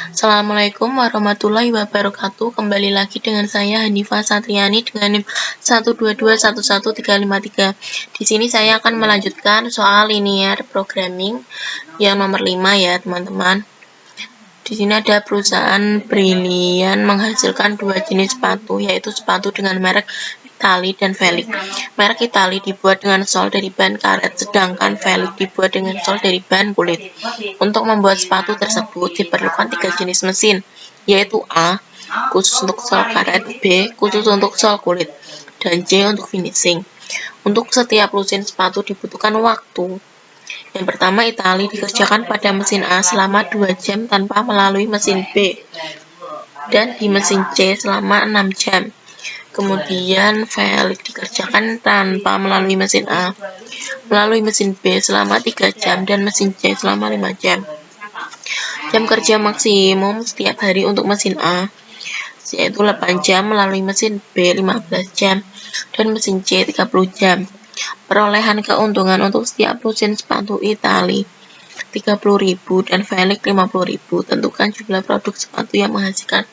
Assalamualaikum warahmatullahi wabarakatuh. Kembali lagi dengan saya Hanifah Satriani dengan NIM 122111353. Di sini saya akan melanjutkan soal linear programming yang nomor 5 ya, teman-teman. Di sini ada perusahaan Brilliant menghasilkan dua jenis sepatu, yaitu sepatu dengan merek Itali dan Velik. Merek Itali dibuat dengan sol dari bahan karet, sedangkan Velik dibuat dengan sol dari bahan kulit. Untuk membuat sepatu tersebut diperlukan 3 jenis mesin, yaitu A, khusus untuk sol karet, B, khusus untuk sol kulit, dan C untuk finishing. Untuk setiap lusin sepatu dibutuhkan waktu. Yang pertama, Itali dikerjakan pada mesin A selama 2 jam tanpa melalui mesin B, dan di mesin C selama 6 jam. Kemudian Velik dikerjakan tanpa melalui mesin A, melalui mesin B selama 3 jam, dan mesin C selama 5 jam. Jam kerja maksimum setiap hari untuk mesin A, yaitu 8 jam, melalui mesin B 15 jam, dan mesin C 30 jam. Perolehan keuntungan untuk setiap lusin sepatu Itali 30.000 dan Velik 50.000. Tentukan jumlah produk sepatu yang menghasilkan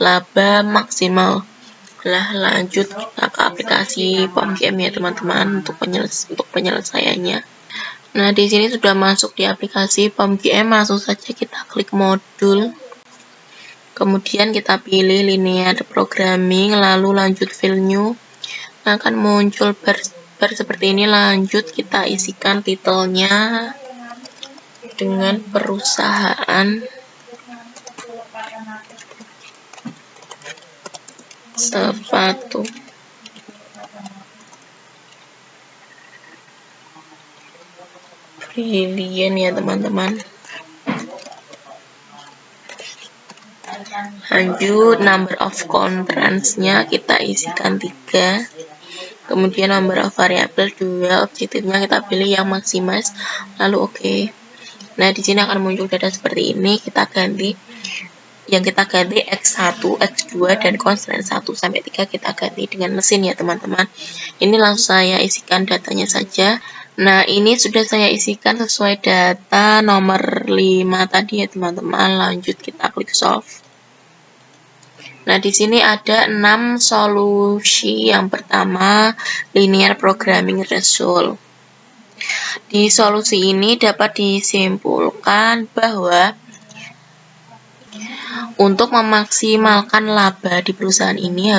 laba maksimal. Lanjut kita ke aplikasi POMGM ya teman-teman untuk penyelesaiannya. Nah, di sini sudah masuk di aplikasi POMGM, langsung saja kita klik modul. Kemudian kita pilih linear programming, lalu lanjut file new. Akan muncul bar seperti ini. Lanjut kita isikan titelnya dengan perusahaan sepatu. Brilliant ya teman-teman. Lanjut number of constraints-nya kita isikan 3. Kemudian number of variable 2, objektifnya kita pilih yang maximize, lalu oke. Nah, di sini akan muncul data seperti ini. Kita ganti X1, X2 dan constraint 1 sampai 3 kita ganti dengan mesin ya teman-teman. Ini langsung saya isikan datanya saja. Nah, ini sudah saya isikan sesuai data nomor 5 tadi ya teman-teman. Lanjut kita klik solve. Nah, di sini ada 6 solusi. Yang pertama, linear programming result. Di solusi ini dapat disimpulkan bahwa untuk memaksimalkan laba di perusahaan ini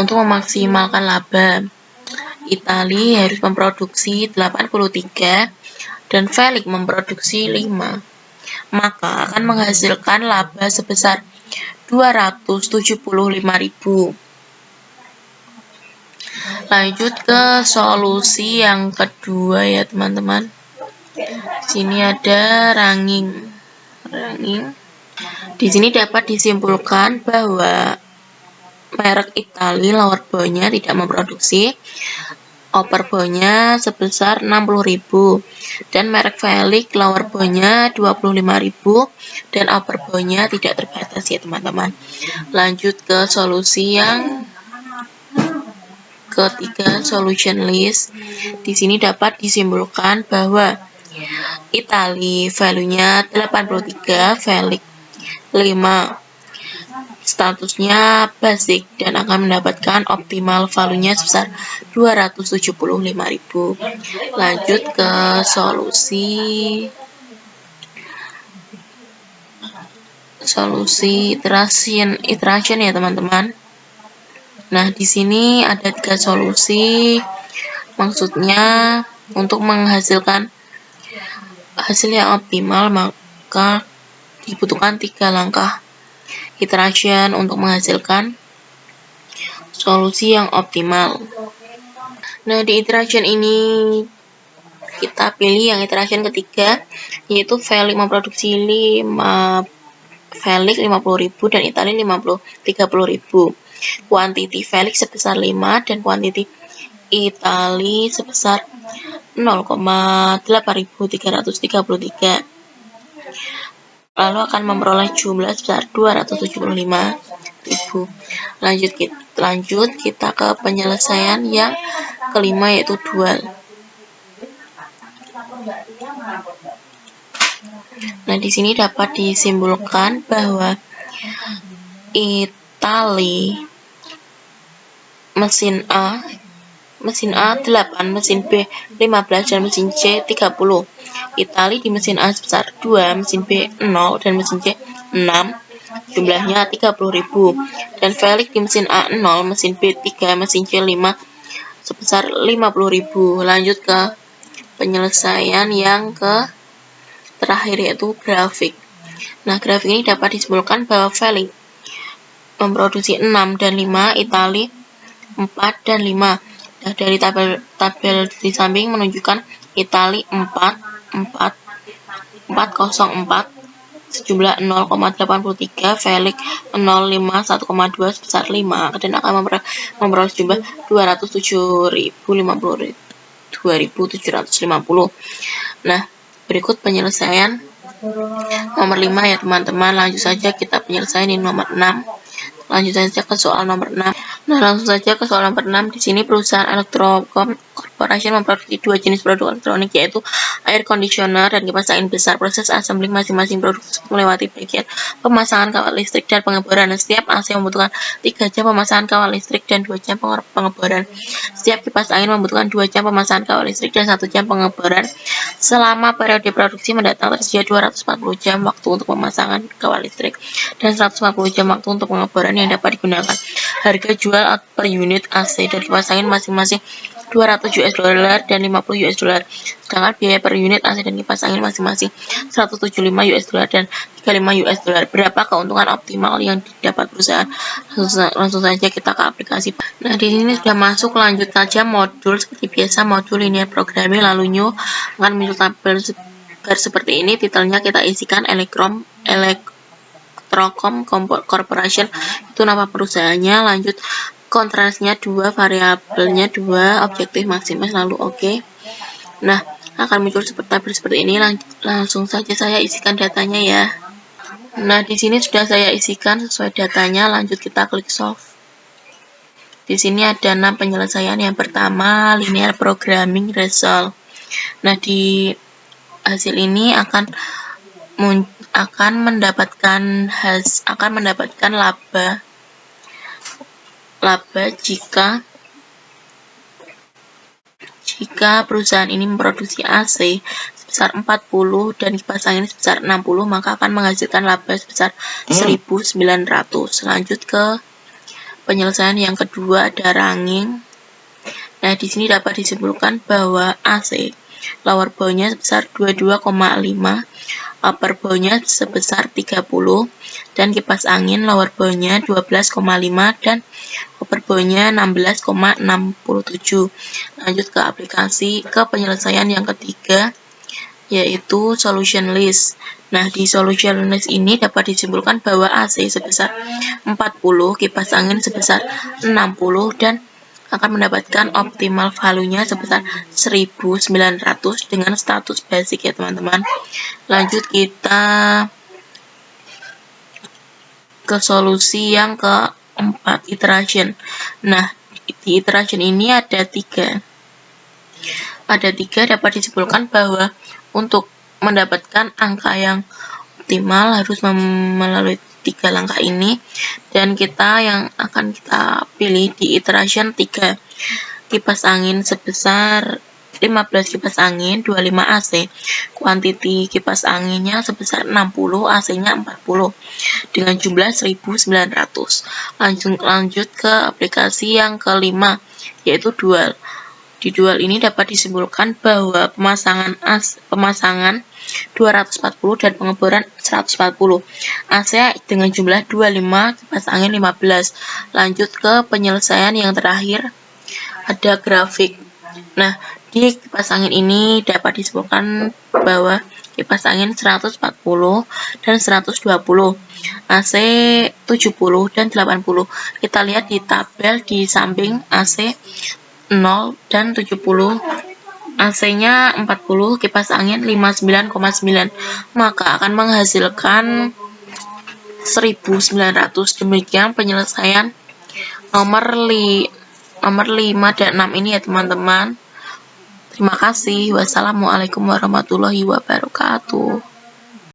untuk memaksimalkan laba, Itali harus memproduksi 83 dan Velik memproduksi 5. Maka akan menghasilkan laba sebesar 275.000. Lanjut ke solusi yang kedua ya teman-teman. Sini ada ranking. Di sini dapat disimpulkan bahwa merek Itali lower bow-nya tidak memproduksi, upper bow-nya sebesar 60.000, dan merek Velik lower bow-nya 25.000 dan upper bow-nya tidak terbatas ya teman-teman. Lanjut ke solusi yang ketiga, solution list. Di sini dapat disimpulkan bahwa Itali value-nya 83, Velik 5. Statusnya basic dan akan mendapatkan optimal value-nya sebesar 275.000. Lanjut ke solusi iteration ya teman-teman. Nah, di sini ada 3 solusi. Maksudnya untuk menghasilkan hasil yang optimal maka dibutuhkan 3 langkah iteration untuk menghasilkan solusi yang optimal. Nah, di iteration ini kita pilih yang iteration ketiga, yaitu Velik memproduksi 50.000 dan Itali 30.000. Kuantiti Velik sebesar 5 dan kuantiti Itali sebesar 0,8333. Lalu akan memperoleh jumlah sebesar 275.000. Lanjut kita ke penyelesaian yang kelima, yaitu dual. Nah, di sini dapat disimpulkan bahwa Itali mesin A 8, mesin B 15, dan mesin C 30. Itali di mesin A sebesar 2, mesin B 0, dan mesin C 6, jumlahnya 30.000. Dan Felix di mesin A 0, mesin B 3, mesin C 5, sebesar 50.000. Lanjut ke penyelesaian yang ke terakhir, yaitu grafik. Nah, grafik ini dapat disimpulkan bahwa Felix memproduksi 6 dan 5, Itali 4 dan 5. Nah, dari tabel di samping menunjukkan Itali 404 sejumlah 0,83, Felix 05 1,2 sebesar 5, dan akan memperoleh jumlah 207.750. Nah, berikut penyelesaian nomor 5 ya teman-teman. Lanjut saja kita penyelesaian ini nomor 6. Lanjut saja ke soal nomor 6. Nah, langsung saja ke soal nomor 6. Di sini perusahaan Electrocom Corporation memproduksi 2 jenis produk elektronik, yaitu air conditioner dan kipas angin besar. Proses assembling masing-masing produk melewati bagian pemasangan kawat listrik dan pengeboran. Setiap AC membutuhkan 3 jam pemasangan kawat listrik dan 2 jam pengeboran. Setiap kipas angin membutuhkan 2 jam pemasangan kawat listrik dan 1 jam pengeboran. Selama periode produksi mendatang tersedia 240 jam waktu untuk pemasangan kawat listrik dan 140 jam waktu untuk pengeboran yang dapat digunakan. Harga jual per unit AC dan kipas angin masing-masing $200 dan $50. Sedangkan biaya per unit AC dan kipas angin masing-masing $175 dan $35. Berapa keuntungan optimal yang didapat perusahaan? Langsung saja kita ke aplikasi. Nah, di sini sudah masuk. Lanjut saja modul seperti biasa, modul linear programming. Lalu new akan muncul tabel seperti ini. Titelnya kita isikan Electrocom Corporation, itu nama perusahaannya. Lanjut kontrasnya 2, variabelnya 2, objektif maksimal, lalu oke. Nah, akan muncul tabel seperti ini. Langsung saja saya isikan datanya ya. Nah, di sini sudah saya isikan sesuai datanya. Lanjut kita klik solve. Di sini ada 6 penyelesaian. Yang pertama, linear programming result. Nah, di hasil ini akan mendapatkan laba jika perusahaan ini memproduksi AC sebesar 40 dan kipas angin sebesar 60, maka akan menghasilkan laba sebesar 1.900. Lanjut ke penyelesaian yang kedua, ada ranking. Nah, di sini dapat disimpulkan bahwa AC lower bound-nya sebesar 22,5, upper bound-nya sebesar 30, dan kipas angin lower bound-nya 12,5 dan upper bound-nya 16,67. Lanjut ke aplikasi, ke penyelesaian yang ketiga, yaitu solution list. Nah, di solution list ini dapat disimpulkan bahwa AC sebesar 40, kipas angin sebesar 60, dan akan mendapatkan optimal value-nya sebesar 1.900 dengan status basic ya teman-teman. Lanjut kita ke solusi yang keempat, iteration. Nah, di iteration ini ada 3 dapat disimpulkan bahwa untuk mendapatkan angka yang optimal harus melalui 3 langkah ini, dan yang akan kita pilih di iteration 3, kipas angin sebesar 15 kipas angin, 25 AC, kuantiti kipas anginnya sebesar 60, AC-nya 40, dengan jumlah 1.900. Lanjut ke aplikasi yang kelima, yaitu dual. Di dual ini dapat disimpulkan bahwa pemasangan 240 dan pengeboran 140, AC dengan jumlah 25, kipas angin 15. Lanjut ke penyelesaian yang terakhir, ada grafik. Nah, di kipas angin ini dapat disimpulkan bahwa kipas angin 140 dan 120, AC 70 dan 80. Kita lihat di tabel di samping, AC 0 dan 70, AC-nya 40, kipas angin 59,9, maka akan menghasilkan 1.900. Demikian penyelesaian nomor 5 dan 6 ini ya teman-teman. Terima kasih. Wassalamualaikum warahmatullahi wabarakatuh.